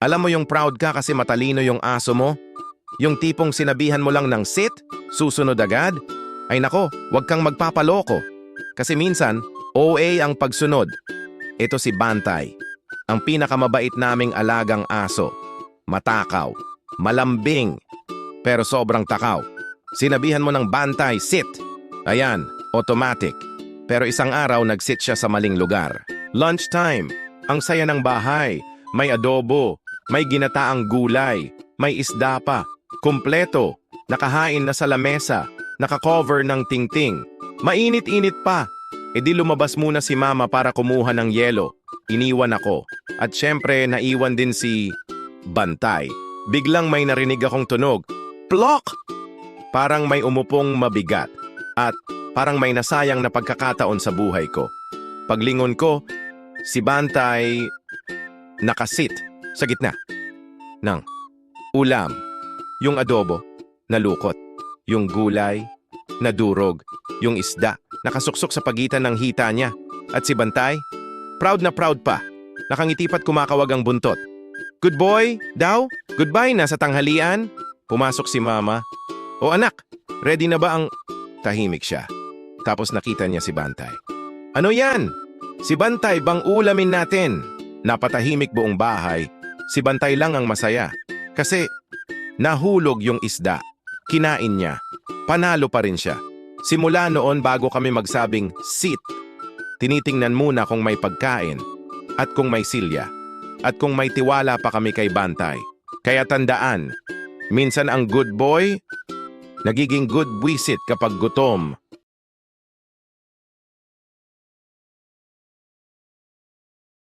Alam mo yung proud ka kasi matalino yung aso mo? Yung tipong sinabihan mo lang ng sit, susunod agad? Ay nako, huwag kang magpapaloko. Kasi minsan, OA ang pagsunod. Ito si Bantay, ang pinakamabait naming alagang aso. Matakaw, malambing, pero sobrang takaw. Sinabihan mo ng Bantay, sit. Ayan, automatic. Pero isang araw nag-sit siya sa maling lugar. Lunchtime, ang saya ng bahay. May adobo, may ginataang gulay, may isda pa. Kumpleto, nakahain na sa lamesa, nakakover ng tingting. Mainit-init pa. E di lumabas muna si mama para kumuha ng yelo. Iniwan ako. At syempre, naiwan din si Bantay. Biglang may narinig akong tunog. Plok! Parang may umupong mabigat. At parang may nasayang na pagkakataon sa buhay ko. Paglingon ko, si Bantay nakasit sa gitna ng ulam. Yung adobo, nalukot. Yung gulay, nadurog. Yung isda, nakasuksok sa pagitan ng hita niya. At si Bantay, proud na proud pa. Nakangiti pa't kumakawag ang buntot. Good boy, daw? Goodbye na sa tanghalian? Pumasok si mama. O anak, ready na ba ang... Tahimik siya. Tapos nakita niya si Bantay. Ano yan? Si Bantay bang ulamin natin? Napatahimik buong bahay. Si Bantay lang ang masaya. Kasi nahulog yung isda. Kinain niya. Panalo pa rin siya. Simula noon bago kami magsabing sit, tinitingnan muna kung may pagkain at kung may silya at kung may tiwala pa kami kay Bantay. Kaya tandaan, minsan ang good boy nagiging good buwisit kapag gutom.